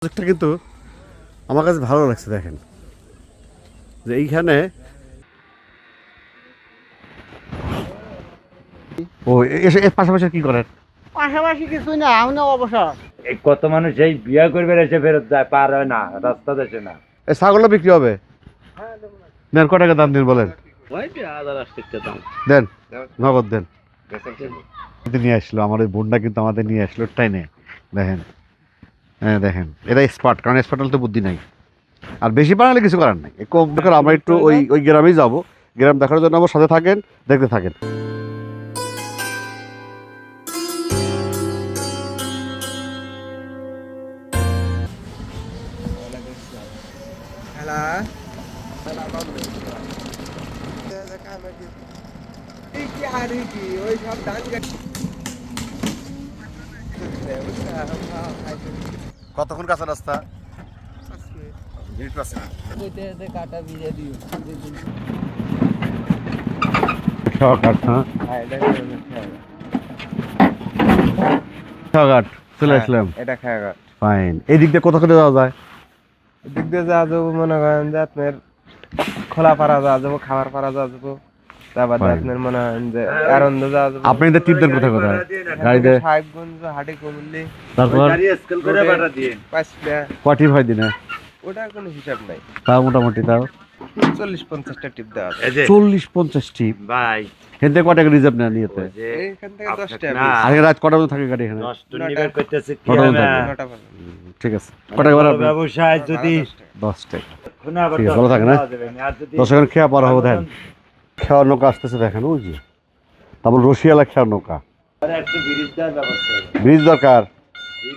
প্রজেক্টটা কিন্তু আমার কাছে ভালো লাগছে। দেখেন যে এইখানে ও এর পাশাপাশি কি করেন? পাশাপাশি কিছুই না, আমি অবসর। এই কত মানুষ এই বিয়া করবে এসে ফেরত যায়, পার হয় না, রাস্তা দেশে না। এই ছাগলটা বিক্রি হবে? দেন, ক টাকা দাম দিন বলেন। দেন, নগদ দেন। নিয়ে আসলো আমার ওই বোনটা, কিন্তু আমাদের নিয়ে আসলো টাইনে। দেখেন, হ্যাঁ দেখেন, এটা স্পার্ট, কারণ স্পার্ট হলে তো বুদ্ধি নাই। আর বেশি বানালে কিছু করার নাই। কম দেখার আমরা একটু ওই গ্রামেই যাবো। গ্রাম দেখার জন্য আমার সাথে থাকেন, দেখতে থাকেন। কতক্ষণ কাঁচা রাস্তা? চলে আসলাম। এটা খায়ঘাট। ফাইন। এই দিক দিয়ে কতক্ষণে যাওয়া যায়? এদিক দিয়ে যাওয়া যাবো, মনে করেন যে আপনার খোলা পাড়া যাওয়া যাবো, খাবার পাড়া যাওয়া যাবো, তারপর আপনার মনে করেন যে আনন্দ যাওয়া যাবো। আপনি এদের টিপ দেন কোথায় কোথায়? গাড়িতে সাহেবগঞ্জ, হাটি কুমিল্লি, তারপর কটি হয় দিনে? ওটার কোনো হিসাব নাই। তাও মোটামুটি তাও 40-50টা টিপ দেওয়া যায়। 40-50 টিপ ভাই হেনতে ক টাকা রিজার্ভ নেন নিয়েতে? এইখান থেকে 10টা আগে রাত কটা পর্যন্ত থাকে গাড়ি এখানে? ঠিক আছে, কটা টাকা ব্যবসায় যদি 10 টাকা। ঠিক আছে, ভালো থাকে না? 10 টাকা খেয়া পার হবো। দেখেন খেয়ার নৌকা আসতেছে, দেখেন ওই যে, তারপর রশিয়ালা খেয়ার নৌকা। একটু ব্রিজ দেওয়ার ব্যবস্থা, ব্রিজ দরকার।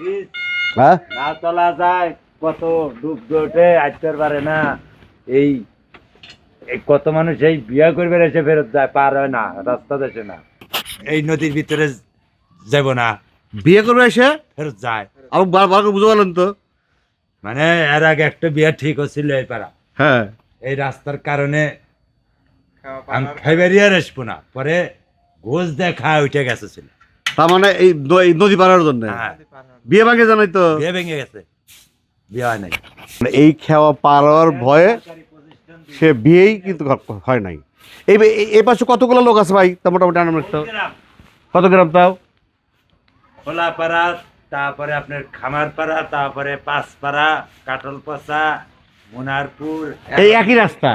ব্রিজ হ্যাঁ, না চলা যায়, কত ডুব ওঠে, আসতে পারে না। এই কত মানুষ এই বিয়া করবে এসে ফেরত যায়, পার হয় না, রাস্তা দেশে না। এই নদীর ভিতরে যাব না, বিয়ে করবে এসে ফেরত যায়। আমার বারবার বুঝতে পারলেন তো। মানে এর আগে একটা বিয়া ঠিক হচ্ছিল এই পাড়া, হ্যাঁ, এই রাস্তার কারণে আমি খাইবারিয়ার আসবো না, পরে ঘোষ দেখা উঠে গেছে ছিল। তার মানে এই নদী পারার জন্য হ্যাঁ, বিয়ে ভাঙে জানাই তো, বিয়ে ভেঙে গেছে, বিয়ে হয় নাই। এই খেওয়া পারার ভয়ে সে বিয়েই কিন্তু হয় নাই। এই পাশে কতগুলো লোক আছে ভাই? তা মোটামুটি কত গ্রাম তাও? খোলাপাড়া, তারপরে আপনার খামারপাড়া, তারপরে পাঁচপাড়া, কাটলপাশা, মোনারপুর, এই একই রাস্তা।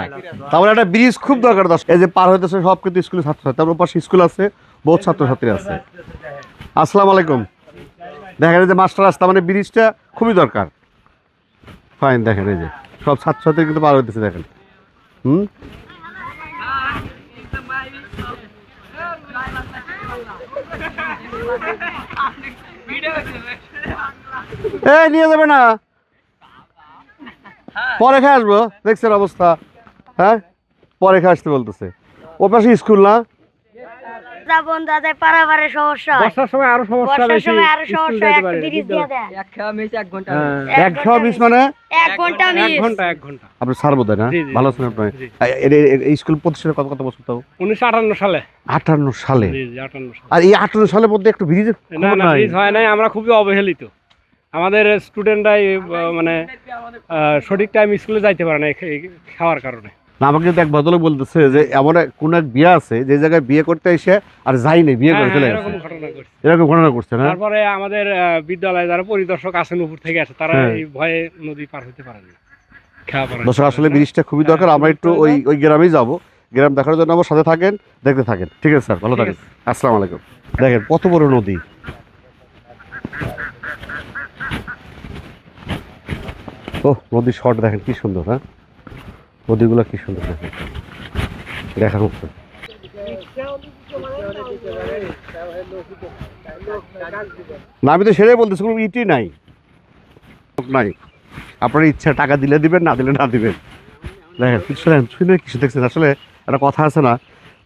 তারপরে একটা ব্রিজ খুব দরকার। এই যে পার হইতেছে সব কিন্তু স্কুলের ছাত্র, তারপর পাশে স্কুল আছে, বহুত ছাত্রছাত্রী আছে। আসসালামু আলাইকুম। দেখেন এই যে মাস্টার রাস্তা, মানে ব্রিজটা খুবই দরকার। ফাইন, দেখেন এই যে সব ছাত্রছাত্রী কিন্তু পার হইতেছে, দেখেন। এই নিয়ে যাবে না, পরে খেয়ে আসবো। দেখছেন অবস্থা? হ্যাঁ, পরে খেয়ে আসতে বলতেছে। ও পাশে স্কুল না? আপনি স্যার বোধ হয় না? ভালো আছেন আপনি? এই স্কুল প্রতিষ্ঠানে কত কত বছর তাও? 1958 সালে। 58 সালে? জি, 58 সালে। আর এই 58 সালের মধ্যে একটু ব্রিজ না না, ব্রিজ হয় নাই। আমরা খুবই অবহেলিত। আমাদের স্টুডেন্টরাই মানে সঠিক টাইম স্কুলে যাইতে পারে না এই খাওয়ার কারণে। না, আমাকে কিন্তু এক ভদ্রলোক বলতেছে যে এমন কোন এক বিয়ে আছে যে জায়গায় বিয়ে করতে এসে আর যাইনি, বিয়ে করে চলে গেছে। এরকম ঘটনা করছে না? তারপরে আমাদের বিদ্যালয়ে যারা পরিদর্শক আছেন উপর থেকে আসে, তারা এই ভয়ে নদী পার হতে পারে না। দর্শক, আসলে ব্রিজটা খুবই দরকার। আমরা একটু ওই গ্রামেই যাবো। গ্রাম দেখার জন্য আমার সাথে থাকেন, দেখতে থাকেন। ঠিক আছে স্যার, ভালো থাকেন। আসসালামু আলাইকুম। দেখেন কত বড় নদী। ও নদীর শট দেখেন কি সুন্দর। হ্যাঁ, নদীগুলো কি সুন্দর দেখেন, দেখার মতো। না, আমি তো সেটাই বলতেছি, কোনো ইটি নাই নাই। আপনার ইচ্ছা, টাকা দিলে দিবেন, না দিলে না দিবেন। দেখেন কিছু শুনে কিছু দেখছেন। আসলে একটা কথা আছে না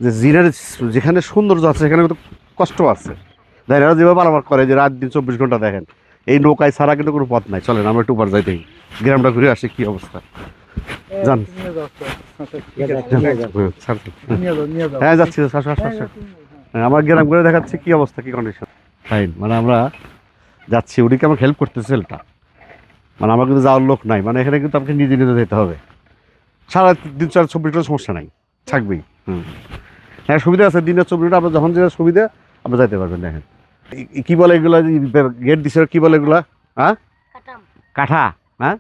যে জিনের যেখানে সৌন্দর্য আছে সেখানে কিন্তু কষ্ট আছে। দেখেন এরা যেভাবে পারাবার করে যে রাত দিন 24 ঘন্টা। দেখেন এই নৌকায় ছাড়া কিন্তু কোনো পথ নাই। চলেন আমরা একটু উপর যাই, দেখি গ্রামটা ঘুরে আসি কি অবস্থা। যান, হ্যাঁ যাচ্ছি। আমার গ্রাম ঘুরে দেখাচ্ছি কি অবস্থা, কি কন্ডিশন। ফাইন, মানে আমরা যাচ্ছি। ওদিকে আমাকে হেল্প করতেছে ছেলেটা। মানে আমার কিন্তু যাওয়ার লোক নাই, মানে এখানে কিন্তু আপনাকে নিজে নিজে যেতে হবে। সারা দিন 24 ঘন্টা সমস্যা নাই, থাকবেই। হ্যাঁ সুবিধা আছে, দিনের 24 ঘন্টা আপনার যখন যেটা সুবিধা আপনি যাইতে পারবেন। দেখেন কি বলে এগুলা, গেট দিছে কি বলে এগুলা? হ্যাঁ কাঠা, হ্যাঁ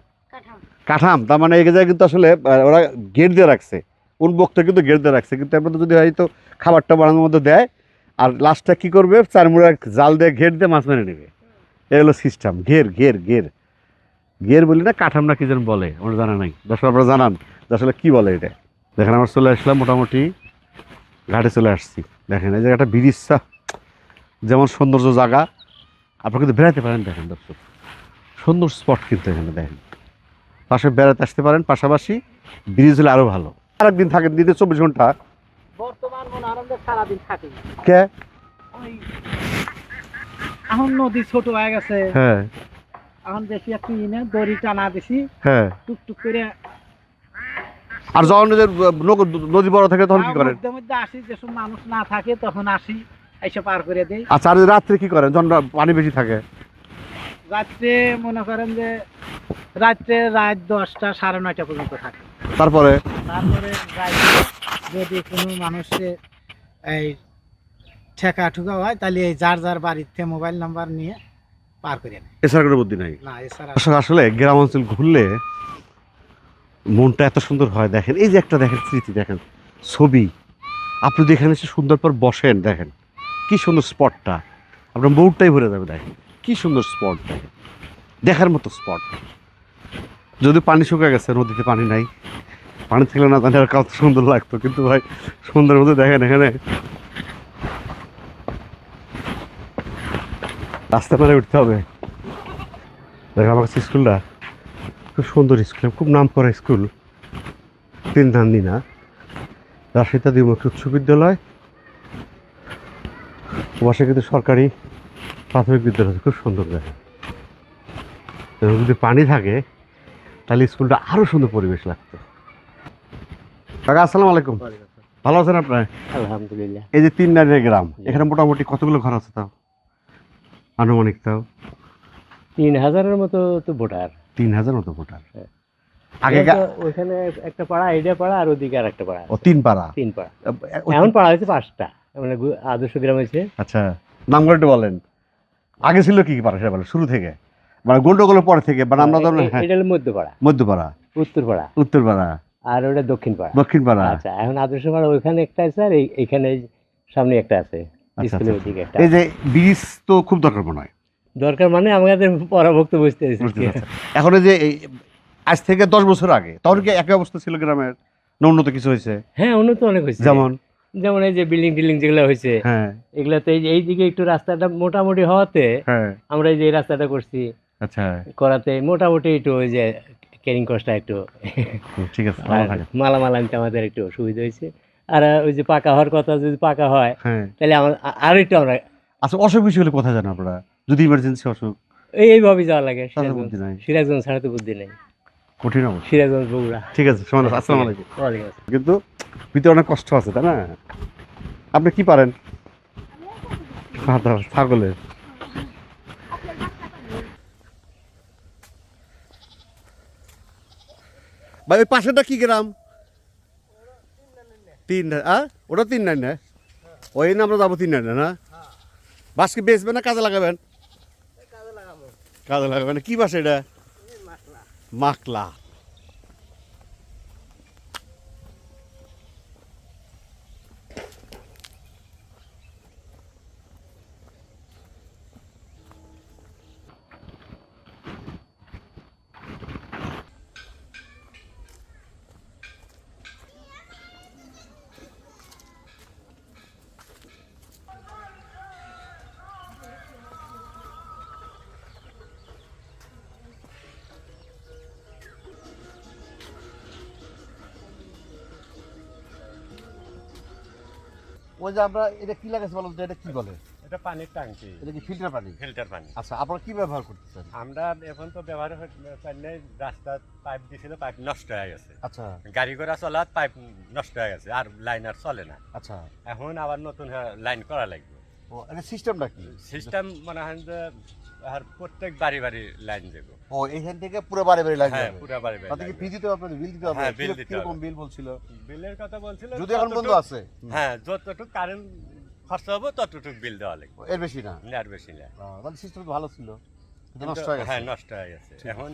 কাঠাম। তার মানে এই জায়গায় কিন্তু আসলে ওরা গেট দিয়ে রাখছে, উন্মুক্ত কিন্তু গেট দিয়ে রাখছে, কিন্তু আপনাদের যদি হয়তো খাবারটা বানানোর মধ্যে দেয় আর লাস্টটা কী করবে, চারমুড়া জাল দিয়ে ঘের দিয়ে মাছ মেরে নেবে। এই হলো সিস্টেম। ঘের ঘের ঘের ঘের বলি না, কাঠাম না কি যেন বলে, আমার জানা নাই। দর্শক আপনারা জানান যে আসলে কী বলে এটা। দেখেন আমরা চলে আসলাম, মোটামুটি ঘাটে চলে আসছি। দেখেন এই জায়গাটা ব্রিজটা যেমন সৌন্দর্য জায়গা, আপনারা কিন্তু বেড়াতে পারেন। দেখেন দর্শক সুন্দর স্পট কিন্তু এখানে দেখেন, পাশে বেড়াতে আসতে পারেন, পাশাপাশি ব্রিজ হলে আরও ভালো। আরেকদিন থাকেন দিনে 24 ঘন্টা। বর্তমান মনে আনন্দ সারাদিন থাকে। কে? ওই এখন নদী ছোট হয়ে গেছে, হ্যাঁ এখন বেশি একটু ইনে দড়ি টানা দিছি, হ্যাঁ। টুকটুক করে। আর যখন নদী বড় থাকে তখন কি করেন? মধ্যে মধ্যে আসি, যেসব মানুষ না থাকে তখন আসি, এসে পার করে দেই। আচ্ছা, আর রাত্রে কি করেন যখন পানি বেশি থাকে? রাত্রে মনে করেন যে রাত 10টা 9:30 পর্যন্ত থাকে। তারপরে তারপরে রাতে যদি কোনো মানুষের এই ঠেকা ঠুকা হয়, তাহলে এই যার যার বাড়িতে মোবাইল নাম্বার নিয়ে পার করে নেয়। এছাড়া কোনো বুদ্ধি নাই। না এছাড়া আসলে গ্রাম অঞ্চল ঘুরলে মনটা এত সুন্দর হয়। দেখেন এই যে একটা দেখেন স্মৃতি, দেখেন ছবি, আপনি যদি এখানে এসে সুন্দর পর বসেন, দেখেন কি সুন্দর স্পটটা, আপনার মনটাই ভরে যাবে। দেখেন কি সুন্দর স্পট, দেখেন দেখার মতো স্পট। যদি পানি শুকিয়ে গেছে, নদীতে পানি নাই, পানি থাকলে না জানি আর কত সুন্দর লাগতো। কিন্তু ভাই সুন্দর মতো দেখেন এখানে রাস্তা পারে উঠতে হবে। দেখেন আমার কাছে স্কুলটা খুব সুন্দর স্কুল, খুব নাম করা স্কুল, তিনধান্দিনা রাশিদা দ্বিমুখী উচ্চ বিদ্যালয়। পাশে কিন্তু সরকারি প্রাথমিক বিদ্যালয়, খুব সুন্দর। দেখেন যদি পানি থাকে তাহলে স্কুলটা আরো সুন্দর পরিবেশ লাগতো। কাকা আসসালামু আলাইকুম, ভালো আছেন আপনার? আলহামদুলিল্লাহ। এই যে তিনধান্দিনা গ্রাম, এখানে মোটামুটি কতগুলো ঘর আছে তাও আনুমানিক? তাও 3000-এর মতো তো ভোটার। 3000 মতো ভোটার। আগে ওইখানে একটা পাড়া, এইটা পাড়া, আর ওদিকে আর একটা পাড়া। ও 3 পাড়া। 3 পাড়া। এখন পাড়া হয়েছে 5টা, মানে আদর্শ গ্রাম হয়েছে। আচ্ছা, নামগুলো একটু বলেন। আগে ছিল কি কি পাড়া সেটা বলেন, শুরু থেকে, মানে গন্ডগোলের পরে থেকে, মানে আমরা ধরুন এটা হলো মধ্যপাড়া, মধ্যপাড়া, উত্তরপাড়া, উত্তরপাড়া, আর ওটা দক্ষিণ পাড়া। দক্ষিণ পাড়া। আচ্ছা, এখন আদর্শ পাড়া ওইখানে একটা আছে, আর এইখানে সামনে একটা আছে, আচ্ছা, স্কুলের আচ্ছা। ওদিকে একটা। এই যে ব্রিজ তো খুব দরকার মনে হয়। দরকার মানে আমাদের পরাভক্ত বুঝতে বুঝতে পারছি। এখন এই যে আজ থেকে 10 বছর আগে তখন কি একই অবস্থা ছিল গ্রামের, না উন্নত কিছু হয়েছে? হ্যাঁ, উন্নত অনেক হয়েছে। যেমন যেমন এই যে বিল্ডিং টিল্ডিং যেগুলো হয়েছে, হ্যাঁ এগুলাতে এইদিকে একটু রাস্তাটা মোটামুটি হওয়াতে হ্যাঁ। আমরা এই যে এই রাস্তাটা করছি, আচ্ছা করাতে মোটামুটি একটু ওই যে ক্যারিং কস্টটা একটু ঠিক আছে, ভালো আর থাকে। মালামাল আনতে আমাদের একটু সুবিধা হয়েছে। আর ওই যে পাকা হওয়ার কথা, যদি পাকা হয় হ্যাঁ। তাহলে আমার আরো একটু আমরা আচ্ছা, অসুখ বিসুখ হলে কোথায় যান আপনারা যদি ইমার্জেন্সি অসুখ? এইভাবেই যাওয়া লাগে। তাহলে বুদ্ধি নাই, সিরাজগঞ্জ ছাড়া তো বুদ্ধি নেই। কঠিন অবস্থা। সিরাজগঞ্জ, বগুড়া। ঠিক আছে, শোনো, আসসালামু আলাইকুম। ওয়ালাইকুম আসসালাম। কিন্তু ভিতরে অনেক কষ্ট আছে, তাই না? আপনি কি পারেন? ছাগলের ভাই, ওই পাশেটা কি গ্রাম? ওটা 3 নাইন না? ওই না আমরা যাবো 3 নাইন না? বাস কি বেচবেন না কাজে লাগাবেন? কাজে লাগাবেন। কি বাস এটা? মাকলা। ওই যে আমরা এটা কি লাগাইছি বলুন তো, এটা কি বলে? এটা পানির ট্যাঙ্কি, এটা কি ফিল্টার পানি? ফিল্টার পানি। আচ্ছা, আপনারা কি ব্যবহার করতেছেন? আমরা এখন তো ব্যবহার পানি, রাস্তার পাইপ দিয়েছিল, পাইপ নষ্ট হয়ে গেছে। আচ্ছা গাড়ি ঘোড়া চলার পাইপ নষ্ট হয়ে গেছে, আর লাইন আর চলে না। আচ্ছা। এখন আবার নতুন লাইন করা লাগবে। ও, এটা সিস্টেমটা কি? সিস্টেম মনে হয় যে আর প্রত্যেক বাড়ি বাড়ি লাইন দেবো। ও এখান থেকে পুরো বাড়ি বাড়ি লাইন হ্যাঁ, যাবে। পুরো বাড়ি বাড়ি তাতে কি line ফি যাবে। দিতে হবে আপনাদের, বিল দিতে হবে? হ্যাঁ, বিল দিতে কিরকম হবে। বিল বলছিল? বিলের কথা বলছিল যদি এখন বন্ধ যতটুক- আছে, হ্যাঁ, যতটুকু কারেন্ট খরচা হবে ততটুকু বিল দেওয়া লাগবে, এর বেশি না। আর বেশি না। মানে সিস্টেম ভালো ছিল, কিন্তু নষ্ট কিন্তু- হয়ে গেছে। হ্যাঁ, নষ্ট হয়ে গেছে। এখন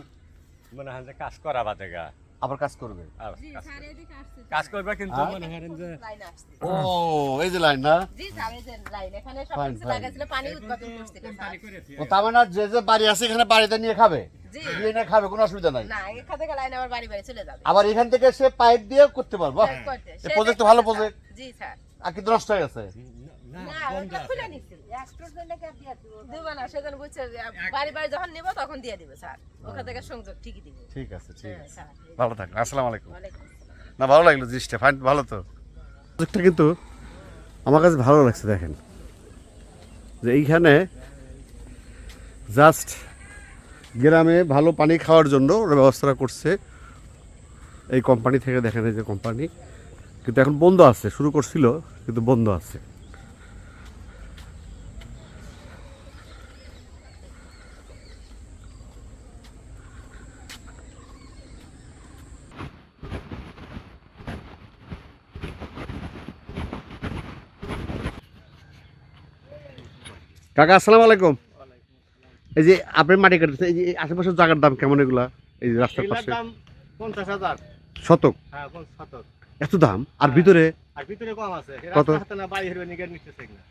মনে হয় যে কাজ করা বাদে গা আবার কাজ করবে। আবার কাজ করবে, কিন্তু মনে করেন যে ও এই যে লাইন না, জি স্যার, এই যে লাইন এখানে সব Fine, কিছু fine. লাগাইছিল, পানি উৎপাদন করছিল স্যার। ও তার মানে যে যে বাড়ি আছে এখানে বাড়িতে নিয়ে খাবে, জি নিয়ে নিয়ে খাবে, কোনো অসুবিধা নাই। না, এখান থেকে লাইন আবার বাড়ি বাড়ি চলে যাবে আবার এখান থেকে সে পাইপ দিয়ে করতে পারবো। করতে। এই প্রজেক্ট তো ভালো প্রজেক্ট, জি স্যার। আর কিন্তু নষ্ট হয়ে গেছে। না, না, ওটা খুলে নিছি। দিব না, সেজন্য বুঝছে যে বাড়ি বাড়ি যখন নিব তখন দিয়ে দিব স্যার, ওখান থেকে সংযোগ ঠিকই দিব। ঠিক আছে, ঠিক হ্যাঁ, আছে, স্যার। ভালো থাকেন, আসসালামু আলাইকুম। ওয়ালাইকুম আসসালাম। না ভালো লাগলো জিনিসটা, ফাইন, ভালো তো প্রজেক্টটা, কিন্তু আমার কাছে ভালো লাগছে। দেখেন যে এইখানে জাস্ট গ্রামে ভালো পানি খাওয়ার জন্য ওরা ব্যবস্থা করছে এই কোম্পানি থেকে। দেখেন এই যে কোম্পানি, কিন্তু এখন বন্ধ আছে, শুরু করছিল কিন্তু বন্ধ আছে। কাকা আসসালামু আলাইকুম। এই যে আপনি মাটি কাটতেছেন, এই যে আশেপাশের জায়গার দাম কেমন এগুলা, এই যে রাস্তার এগুলার পাশে? দাম 50,000। শতক হ্যাঁ, 50,000। এত দাম? আর ভিতরে আর ভিতরে কম আছে, কত? রাস্তা হাতে না বাড়ি হইবে নিকে নিতেছে না।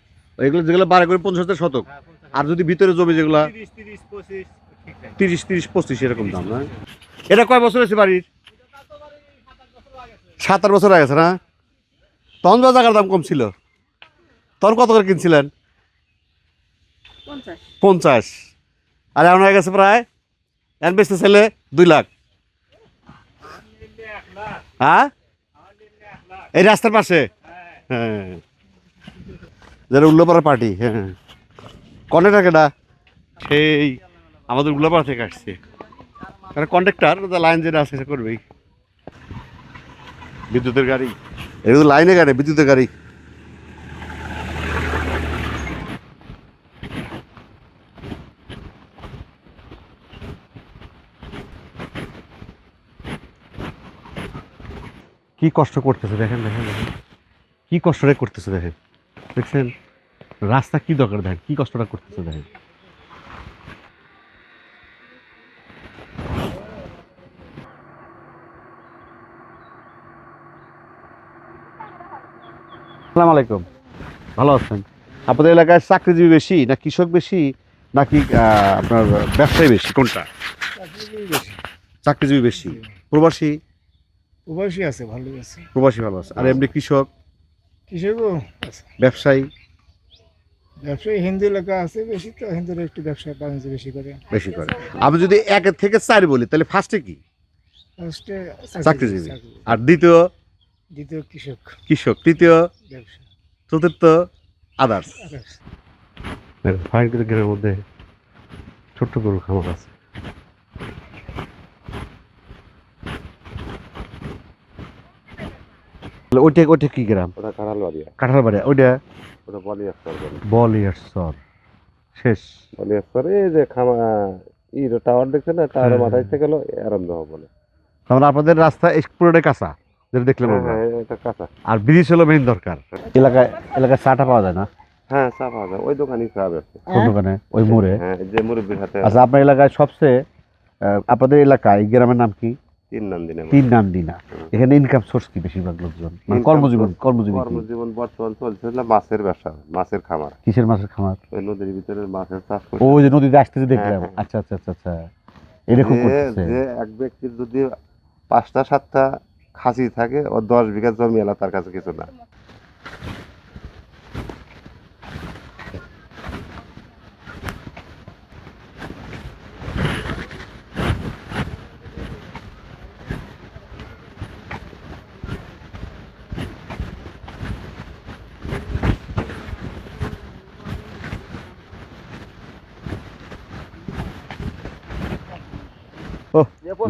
এগুলো যেগুলো 12 করে 50,000 শতক, হ্যাঁ, 50,000। আর যদি ভিতরে জমি যেগুলা 30, 25 ঠিক আছে। 30-25 এরকম দাম না? এটা কয় বছর হয়েছে বাড়ির? 7-8 বছর হয়ে গেছে না? তখন বা জায়গার দাম কম ছিল, তখন কত করে কিনছিলেন? 50। আর এখন হয়ে গেছে প্রায়, এখন বেচতে ছেলে 2 লাখ। হ্যাঁ, এই রাস্তার পাশে। হ্যাঁ, যারা উল্লোপাড়া পার্টি। হ্যাঁ, কন্ট্রাক্টর কেটা? সেই আমাদের উল্লোপাড়া থেকে আসছে, কারণ কন্ট্রাক্টর লাইন যেটা আছে সে করবেই। বিদ্যুতের গাড়ি, এগুলো লাইনে গাড়ি, বিদ্যুতের গাড়ি। কি কষ্ট করতেছে দেখেন, দেখেন দেখেন কি কষ্টটা করতেছে দেখেন, দেখছেন রাস্তা কি দরকার, দেখেন কি কষ্টটা করতেছে দেখেন। আসসালামু আলাইকুম, ভালো আছেন? আপনাদের এলাকায় চাকরিজীবী বেশি না কৃষক বেশি নাকি আপনার ব্যবসায়ী বেশি, কোনটা? চাকরিজীবী বেশি। প্রবাসী? প্রবাসী আছে, ভালোই আছে। প্রবাসী ভালো আছে। আর এমনি কৃষক, কৃষকও আছে। ব্যবসায়ী? ব্যবসায়ী হিন্দু এলাকা আছে বেশি, তো হিন্দুরা একটু ব্যবসা বাণিজ্য বেশি করে। বেশি করে। আমি যদি 1 থেকে 4 বলি তাহলে ফার্স্টে কি? ফার্স্টে চাকরিজীবী। আর দ্বিতীয় দ্বিতীয় কৃষক, কৃষক, তৃতীয় ব্যবসা, চতুর্থ আদার্স। গ্রামের মধ্যে ছোট্ট গরু খামার আছে। ওইটা ওইটা কি গ্রাম? ওটা কাঁঠালবাড়িয়া, কাঁঠালবাড়িয়া। ওইটা ওটা বলিয়াস্তর বলে। বলিয়ারচর শেষ। বলিয়াস্তর এই যে টাওয়ার দেখছে না, টাওয়ারের হ্যাঁ, মাথায় থেকে গেল আরামদহ বলে। তাহলে আপনাদের রাস্তা পুরোটাই কাঁচা, যেটা দেখলাম আমরা। হ্যাঁ, এটা কাঁচা। আর ব্রিজ হলো মেইন দরকার। এলাকায় এলাকায় চাটা পাওয়া যায় না? হ্যাঁ, চা পাওয়া যায়, ওই দোকানই চা বেরছে। কোন দোকানে? ওই মোড়ে। হ্যাঁ, যে মুরব্বীর হাতে আচ্ছা, আপনার এলাকায় সবচেয়ে আপনাদের এলাকায় এই গ্রামের নাম কি? 3 নাম দিনে। 3 নাম দিনা। এখানে ইনকাম সোর্স কি বেশিরভাগ লোকজন, মানে কর্মজীবন? কর্মজীবী কি? কর্মজীবন বর্তমান চলছে হলো মাছের ব্যবসা, মাছের খামার। কিসের মাছের খামার? ওই নদীর ভিতরে মাছের চাষ করে। ওই যে নদীতে আসতেছে দেখলাম। হ্যাঁ, আচ্ছা আচ্ছা আচ্ছা আচ্ছা, এরকম করতেছে। যে এক ব্যক্তির যদি 5টা-7টা খাসি থাকে, ও 10 বিঘা জমি এলা তার কাছে কিছু না। ও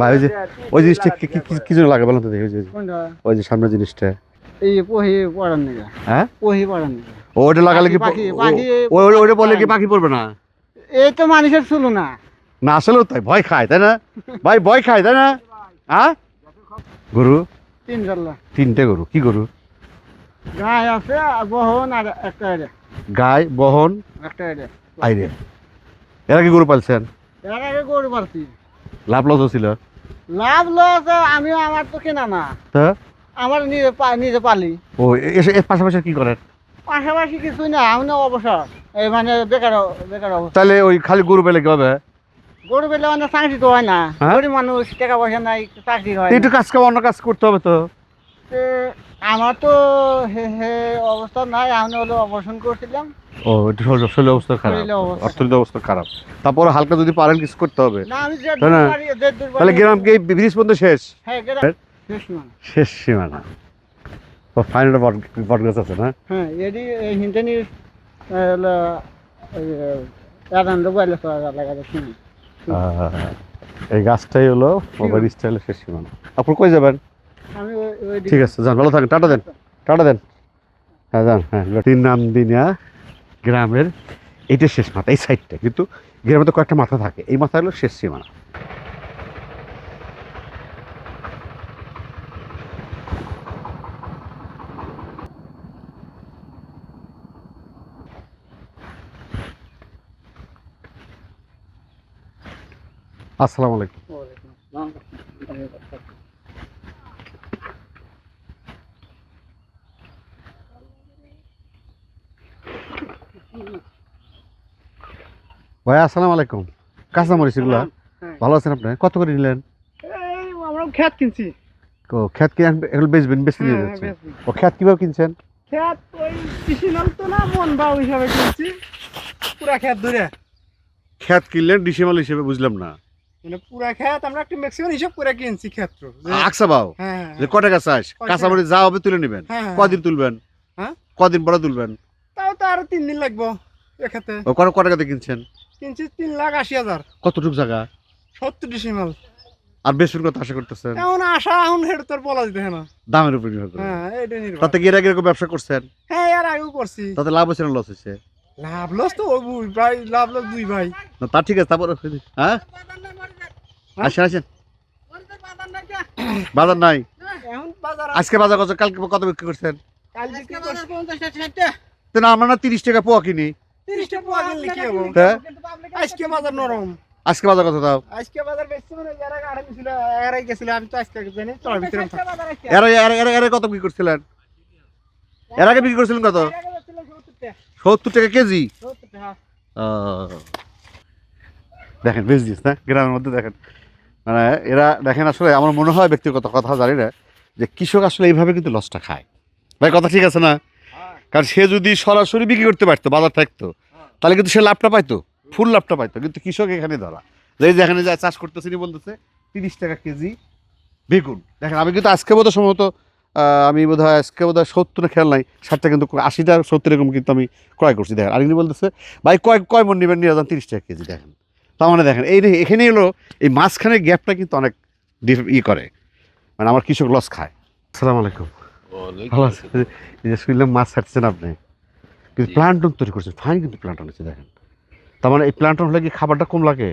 ভাই, ওই জিনিসটা কি জন্য লাগে বলেন তো দেখি? ওই যে সামনের জিনিসটা, এই পহি পড়ার নিগা, হ্যাঁ পহি পড়ার নিগা। ওইটা লাগালে কি পাখি- পাখি- ওইটা বলে কি পাখি পড়বে না? এই তো মানুষের শুলো না। না আসলেও তাই, ভয় খায় তাই না ভাই, ভয় খায় তাই না? হ্যাঁ, গরু তিনজন তিনটে গরু, কি গরু? গাই আছে, বহন আর একটা এরে, গাই, বহন, একটা এরে। আইরে। এরা কি গরু পালছেন? এর আগে গরু পালছি। লাভ লস ছিল? লাভ লস আমি, আমার তো কেনা না, তা আমার নিজে পালি। ও এর পাশাপাশি কি করেন? পাশাপাশি কিছুই না, আমি অবসর, এই মানে বেকার বেকার অবস্থা। তাহলে ওই খালি গরু পেলে কি হবে? গরু পেলে মানে চাকরি তো হয় না, হ্যাঁ? গরিব মানুষ, টাকা পয়সা নাই, চাকরি হয় একটু না। কাজ কাম, অন্য কাজ করতে হবে তো। তে আমার তো হে অবস্থা নাই, আমি হলো অপারেশন করছিলাম। ও একটু শরীর অবস্থা খারাপ, শরীরের অবস্থা অর্থনৈতিক অবস্থা খারাপ, তারপরে হালকা যদি পারেন কিছু করতে হবে। না আমি যে তাই না? তাহলে গ্রাম কি ব্রিজ পর্যন্ত শেষ? হ্যাঁ গ্রাম শেষ না। শেষ সীমানা। ও ফাইনাল বট গাছ আছে না? হ্যাঁ এডি এই হিন্টানি হলো আদান রবাইলে তো লাগাতে শুনি। এই গাছটাই হলো মোবাইল স্টাইলের শেষ সীমানা। আপনি কই যাবেন? আমি ওই ঠিক আছে, যান, ভালো থাকেন, টাটা দেন, টাটা দেন। হ্যাঁ যান, হ্যাঁ। তিন নাম দিনা গ্রামের এইটা শেষ মাথা, এই সাইডটা, কিন্তু গ্রামে তো কয়েকটা মাথা থাকে, এই মাথা হলো শেষ সীমানা। আসসালামু আলাইকুম। ভাই আসসালামু আলাইকুম। কাঁচামরিচ এগুলা ভালো আছেন আপনি? কত করে নিলেন? এই আমরা খেত কিনছি। ও খেত কিনে এগুলো বেচবেন, বেশি নিয়ে যাচ্ছে? ও খেত কিভাবে কিনছেন? খেত ওই কৃষিনাল তো না, মন বাউ হিসাবে কিনছি, পুরা খেত ধরে। খেত কিনলেন ডিসিমাল হিসেবে, বুঝলাম না। মানে পুরা খেত আমরা একটা ম্যাক্সিমাম হিসাব করে কিনছি ক্ষেত্র। আকসা বাও, হ্যাঁ যে ক টাকা চাষ? কাঁচামরিচ যা হবে তুলে নেবেন। হ্যাঁ। কদিন তুলবেন? হ্যাঁ? কদিন পরে তুলবেন? তাও তো আরো 3 দিন লাগবো এখাতে। ও ক টাকাতে কিনছেন? কিনছি 3,80,000। কতটুক জায়গা? 70 ডিসিমাল। আর বেশির কথা আশা করতেছেন? এখন আশা এখন হেড তোর বলা যেতে না। দামের উপর নির্ভর করে। হ্যাঁ এটা নির্ভর। তাতে কি এর আগে এরকম ব্যবসা করছেন? হ্যাঁ এর আগেও করছি। তাতে লাভ হয়েছে না লস হয়েছে? লাভ লস তো ওই ভাই, লাভ লস দুই ভাই। না তা ঠিক আছে, তারপর হ্যাঁ আসেন আসেন। বাজার নাই এখন বাজার আজকে, বাজার কত, কালকে কত বিক্রি করছেন? কাল বিক্রি করছি 50-60 তো না, আমরা না 30 টাকা পোয়া কিনি। 30 টা পাওয়া গেলে কি হবে? হ্যাঁ? আজকে বাজার নরম। আজকে বাজার কত দাও? আজকে বাজার বেশি মানে যারা গাড়ি ছিল এরাই গেছিল, আমি তো আজকে জানি চলার ভিতরে এর কত বিক্রি করছিলেন? এর আগে বিক্রি করছিলেন কত? 70 টাকা কেজি। দেখেন বিজনেস না গ্রামের মধ্যে, দেখেন মানে এরা দেখেন, আসলে আমার মনে হয়, ব্যক্তিগত কথা জানি না, যে কৃষক আসলে এইভাবে কিন্তু লসটা খায়। ভাই কথা ঠিক আছে না? কারণ সে যদি সরাসরি বিক্রি করতে পারতো, বাজার থাকতো, তাহলে কিন্তু সে লাভটা পাইতো, ফুল লাভটা পাইতো। কিন্তু কৃষক এখানে ধরা, যে এখানে যা চাষ করতেছে বলতেছে 30 টাকা কেজি বেগুন। দেখেন আমি কিন্তু আজকে বোধহয় সম্ভবত আমি বোধহয় আজকে বোধহয় 70 খেয়াল নাই, 60টা কিন্তু 80টা 70 এরকম কিন্তু আমি ক্রয় করছি। দেখেন আর বলতেছে ভাই কয় মন নেবেন, নিয়ে যান 30 টাকা কেজি। দেখেন তার মানে দেখেন এখানে হলো এই মাঝখানের গ্যাপটা কিন্তু অনেক করে, মানে আমার কৃষক লস খায়। আসসালামু আলাইকুম। ভালো আছে? এই যে শুনলাম মাছ ছাড়ছেন আপনি, কিন্তু প্লান্টন তৈরি করছেন, ফাইন কিন্তু প্লান্টন হচ্ছে। দেখেন তার মানে এই প্লান্টন হলে কি খাবারটা কম লাগে?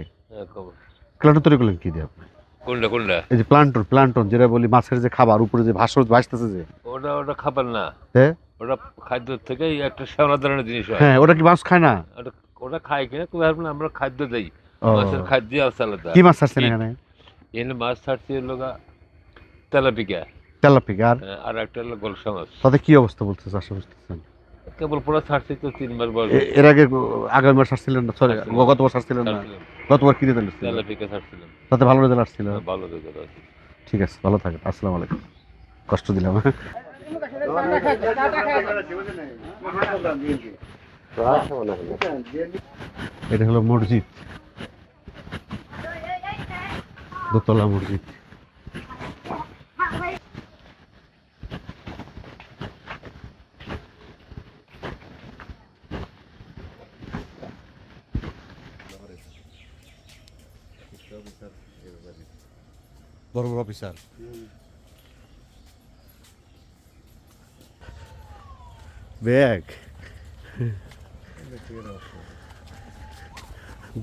প্লান্টন তৈরি করলেন কি দিয়ে আপনি? কোনটা এই যে প্লান্টন যেটা বলি, মাছের যে খাবার উপরে যে ভাসতেছে যে, ওটা খাবার না, হ্যাঁ ওটা খাদ্য থেকেই একটা সেবনা ধরনের জিনিস হয়। হ্যাঁ, ওটা কি মাছ খায় না? ওটা খায় কিনা খুব আমরা খাদ্য দেই, ও। মাছের খাদ্য আছে আলাদা। কি মাছ ছাড়ছেন এখানে? এখানে মাছ ছাড়ছে লোকা তেলাপিকা, তেলাপিয়া, আর একটা হলো গোলসা মাছ। তাতে কি অবস্থা বলতে চাষ বুঝতেছেন? কেবল পুরো ছাড়ছে তো 3 মাস বয়স। এর আগে আগামীবার ছাড়ছিলেন না? সরি, গতবার ছাড়ছিলেন না? গতবার কি রেজাল্ট আসছিল? তেলাপিকা ছাড়ছিলাম, তাতে ভালো রেজাল্ট আসছিল? ভালো রেজাল্ট আছে। ঠিক আছে, ভালো থাকেন। আসসালামু আলাইকুম। কষ্ট দিলাম। এটা হলো মসজিদ, দোতলা মসজিদ। বড় বড় অফিসার। ব্যাগ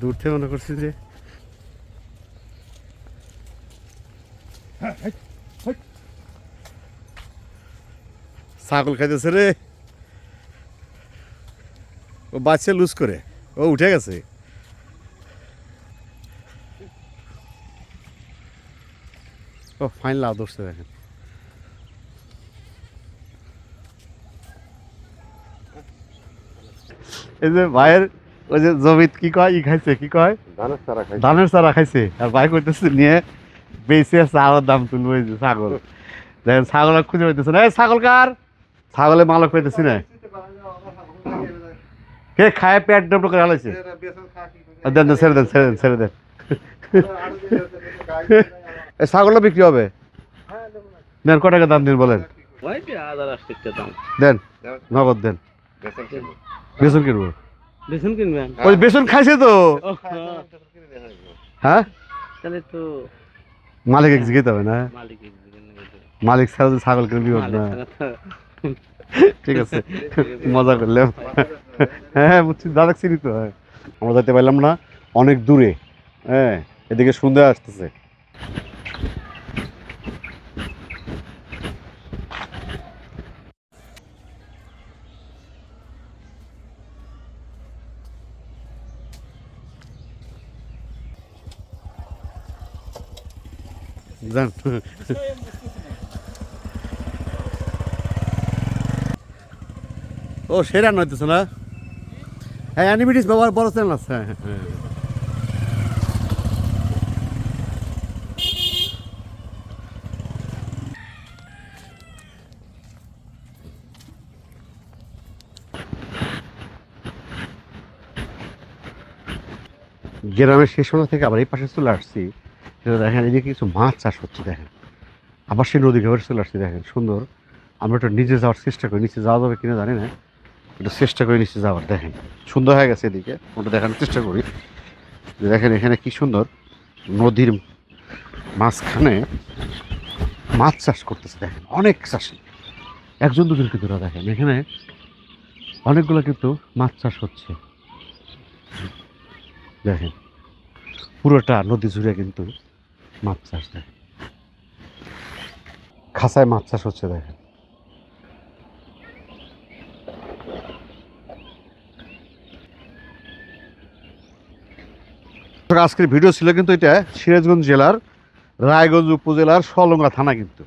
দূর থেকে মনে করছি যে ছাগল খাইতেছে রে, ও বাচ্চা লুজ করে, ও উঠে গেছে। ও ফাইন লাভ ধরছে দেখেন। এই যে ভাইয়ের ওই যে জমিত কি কয় ই খাইছে, কি কয় ধানের চারা খাইছে, আর ভাই করতেছে নিয়ে বেশি চারার দাম তুলবো। এই যে ছাগল দেখেন, ছাগল আর খুঁজে পাইতেছে না। এই ছাগল কার? ছাগলের মালক পাইতেছি না। কে খায় পেট ডবল করে হালাইছে? দেন দেন, ছেড়ে দেন, ছেড়ে দেন, ছেড়ে দেন। এই ছাগলটা বিক্রি হবে? দেন, ক টাকা দাম দিন বলেন? দেন, নগদ দেন। বেসন কিনবো? বেসন কিনবেন? ওই বেসন খাইছে তো। হ্যাঁ, তাহলে তো মালিক জিজ্ঞেস হবে না? মালিক ছাড়া তো ছাগল কিনে বিপদ না। ঠিক আছে, মজা করলাম। হ্যাঁ বুঝছি, দাদা চিনি তো। হ্যাঁ, আমরা যেতে পারলাম না, অনেক দূরে। হ্যাঁ, এদিকে সন্ধ্যা আসতেছে। যান। ও সেরা নইতেছে না? হ্যাঁ, অ্যানিমিটিস ব্যবহার বড় চ্যানেল আছে। হ্যাঁ হ্যাঁ, গ্রামের শেষ সন্ধ্যা থেকে আবার এই পাশে চলে আসছি। সেটা দেখেন, এদিকে কিছু মাছ চাষ হচ্ছে দেখেন। আবার সেই নদী ঘাটে চলে আসছি দেখেন, সুন্দর। আমরা একটু নিচে যাওয়ার চেষ্টা করি, নিচে যাওয়া যাবে কিনা জানি না, একটু চেষ্টা করি নিচে যাওয়ার। দেখেন সুন্দর হয়ে গেছে এদিকে, ওটা দেখানোর চেষ্টা করি। দেখেন এখানে কি সুন্দর, নদীর মাঝখানে মাছ চাষ করতেছে দেখেন, অনেক চাষি, একজন দুজন কিন্তু না। দেখেন এখানে অনেকগুলো কিন্তু মাছ চাষ হচ্ছে। দেখেন পুরোটা নদী জুড়ে কিন্তু মাছ চাষ। দেখেন খাসায় মাছ চাষ হচ্ছে দেখেন। আজকের ভিডিও ছিল কিন্তু এটা সিরাজগঞ্জ জেলার রায়গঞ্জ উপজেলার সলঙ্গা থানা, কিন্তু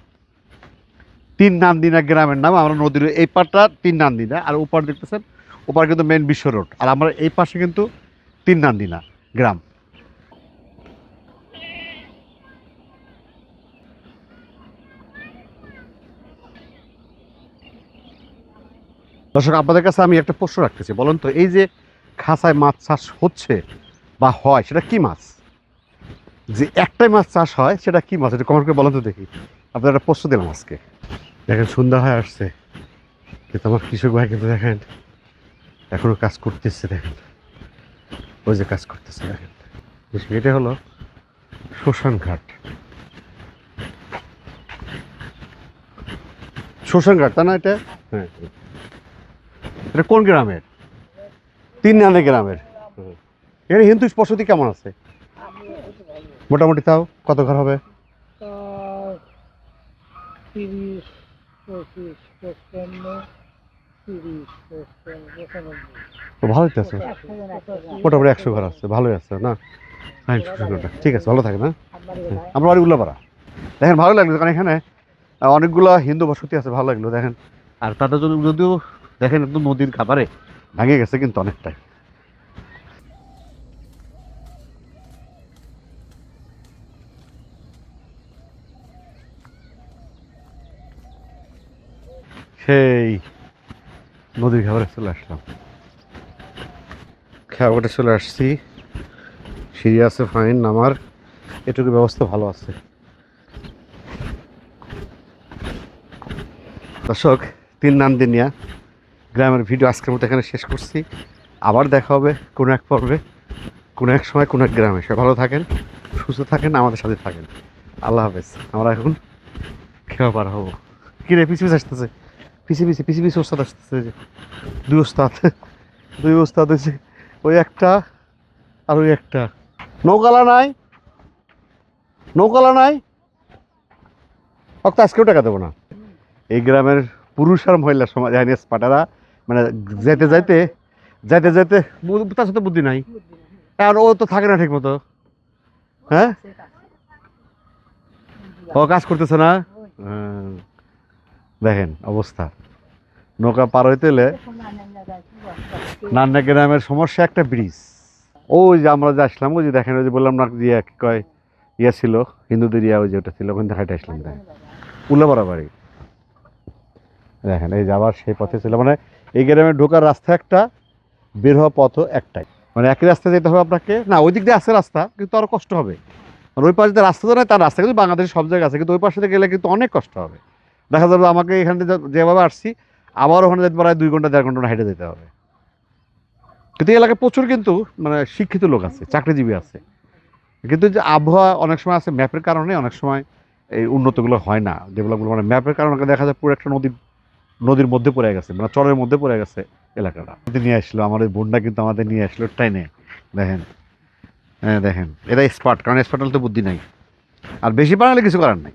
তিন নান্দিনা গ্রামের নাম। আমরা নদীর এই পারটা তিন নান্দিনা, আর ওপার দেখতেছেন, ওপার কিন্তু মেন বিশ্ব রোড, আর আমরা এই পাশে কিন্তু তিন নান্দিনা গ্রাম। দর্শক, আপনাদের কাছে আমি একটা প্রশ্ন রাখতেছি, বলেন তো, এই যে খাসায় মাছ চাষ হচ্ছে বা হয়, সেটা কি মাছ? যে একটাই মাছ চাষ হয়, সেটা কি মাছ? এটা কমেন্ট করে বলেন তো দেখি। আপনাদের একটা প্রশ্ন দিলাম আজকে। দেখেন সন্ধ্যা হয়ে আসছে, কিন্তু আমার কৃষক ভাই কিন্তু দেখেন এখনো কাজ করতেছে। দেখেন ওই যে কাজ করতেছে, দেখেন এটা হলো শ্মশান ঘাট। শ্মশান ঘাট তা না এটা? হ্যাঁ, এটা কোন গ্রামের? তিন নানে গ্রামের। এখানে হিন্দু বসতি কেমন আছে মোটামুটি? তাও কত ঘর হবে? 30, 25, 55, 30, 55, ভালোই তো আছে, মোটামুটি 100 ঘর আছে, ভালোই আছে না? হ্যাঁ, ঠিক আছে, ভালো থাকে না? আমরা বাড়ি উল্লাপাড়া। দেখেন ভালো লাগলো, কারণ এখানে অনেকগুলো হিন্দু বসতি আছে, ভালো লাগলো দেখেন। আর তাদের জন্য যদিও দেখেন একদম নদীর খাবারে ভেঙে গেছে কিন্তু অনেকটাই। সেই নদীর খাবারে চলে আসলাম, খাবারে চলে আসছি। সিঁড়ি আছে ফাইন, নামার এটুকু ব্যবস্থা ভালো আছে। দর্শক, তিন নান্দিনিয়া গ্রামের ভিডিও আজকের মতো এখানে শেষ করছি। আবার দেখা হবে কোনো এক পর্বে, কোনো এক সময়, কোনো এক গ্রামে। সবাই ভালো থাকেন, সুস্থ থাকেন, আমাদের সাথে থাকেন। আল্লাহ হাফেজ। আমরা এখন খেয়া পার হবো। কিরে পিছিয়ে পিছিয়ে আসতেছে, পিছিয়ে পিছিয়ে পিছিয়ে পিছিয়ে ওস্তাদ আসতেছে, যে দুই ওস্তাদ হয়েছে, ওই একটা আর ওই একটা নৌকালা নাই, নৌকালা নাই, তো আজকেও টাকা দেবো না। এই গ্রামের পুরুষ আর মহিলা সমাজ পাটারা মানে যেতে যাইতে যাইতে যাইতে তার সাথে বুদ্ধি নাই, আর ও তো থাকে না ঠিক মতো। হ্যাঁ, ও কাজ করতেছে না। দেখেন অবস্থা, নৌকা পার হইতে হলে নান্না গ্রামের সমস্যা একটা ব্রিজ। ওই যে আমরা যে আসলাম, ওই যে দেখেন, ওই যে বললাম না যে কি কয় ইয়ে ছিল হিন্দুদের ইয়া, ওই যে ওটা ছিল, ওখান থেকে হাইটে আসলাম। দেখেন উল্লাপাড়া বাড়ি, দেখেন এই যে আবার সেই পথে ছিল। মানে এই গ্রামে ঢোকার রাস্তা একটা, বের হওয়া পথও একটাই, মানে একই রাস্তা যেতে হবে আপনাকে। না ওই দিক দিয়ে আসছে রাস্তা, কিন্তু আরও কষ্ট হবে। আর ওই পাশে রাস্তা তো নয়, তার রাস্তা কিন্তু বাংলাদেশের সব জায়গায় আছে, কিন্তু ওই পাশে গেলে কিন্তু অনেক কষ্ট হবে। দেখা যাবে আমাকে এখান থেকে যেভাবে আসছি আবার ওখানে যেতে প্রায় 2 ঘন্টা 1.5 ঘন্টা হেঁটে যেতে হবে। কিন্তু এই এলাকায় প্রচুর কিন্তু মানে শিক্ষিত লোক আছে, চাকরিজীবী আছে, কিন্তু যে আবহাওয়া অনেক সময় আছে ম্যাপের কারণে অনেক সময় এই উন্নতগুলো হয় না, ডেভেলপগুলো মানে ম্যাপের কারণে দেখা যায় পুরো একটা নদীর মধ্যে পড়ে গেছে, মানে চরের মধ্যে পড়ে গেছে এলাকাটা। নিয়ে আসলো আমার ওই বোনটা, কিন্তু আমাদের নিয়ে আসলো ট্রেনে। দেখেন, হ্যাঁ দেখেন, এটা স্পার্ট, কারণ স্পার্ট হলে তো বুদ্ধি নাই, আর বেশি বানালে কিছু করার নাই।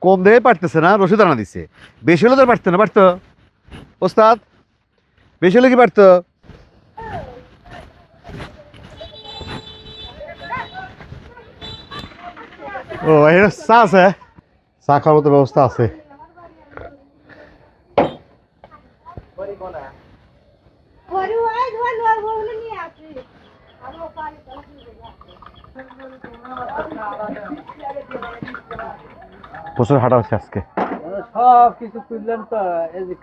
কম দেহে পারতেছে না, রশিদ আনা দিছে। বেশি হলে তো পারতো না, পারতো ওস্তাদ, বেশি হলে কি পারতো? ও এখানে চা আছে, চা খাওয়ার মতো ব্যবস্থা আছে। প্রচুর হাঁটা হচ্ছে আজকে। সব কিছু তুললেন তো, এই যে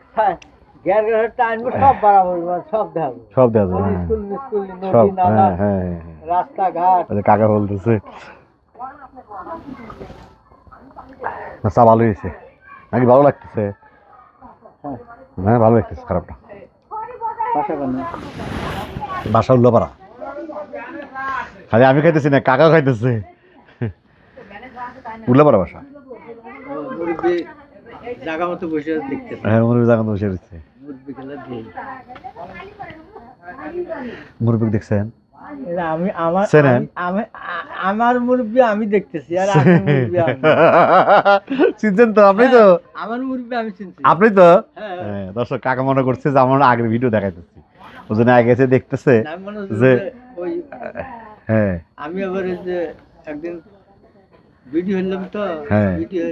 সব বাড়াবো, সব দেখাবো, সব দেওয়া যাবে, স্কুল মিস্কুল, সব। নদী নালা, হ্যাঁ, রাস্তাঘাট। কাকা বলতেছে চা ভালো হয়েছে নাকি? ভালো লাগতেছে? হ্যাঁ ভালো লাগতেছে, খারাপ না। বাসা উল্লাপাড়া, খালি আমি খাইতেছি না, কাকা খাইতেছে। উল্লাপাড়া বাসা, জায়গা মতো বসে দেখতে, হ্যাঁ মুরব্বী জায়গা বসে রয়েছে। মুরব্বী দেখছেন? আমার মুরব্বী আমি দেখতেছি, আর চিনছেন তো আপনি? তো আমার মুরব্বী আমি চিনছি, আপনি তো। হ্যাঁ দর্শক, কাকা মনে করছে যে আমার আগের ভিডিও দেখাইতেছি, ওই জন্য আগে এসে দেখতেছে যে হ্যাঁ আমি আবার যে একদিন ভিডিও হলাম তো, ভিডিও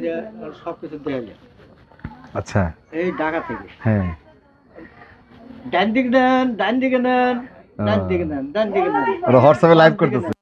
সবকিছু দেখালে। আচ্ছা, এই ঢাকা থেকে হ্যাঁ ডান দিকে নেন, ডান দিকে নেন, ডান দিকে নেন, ডান দিকে নেন, হোয়াটসঅ্যাপে লাইভ করতেছে।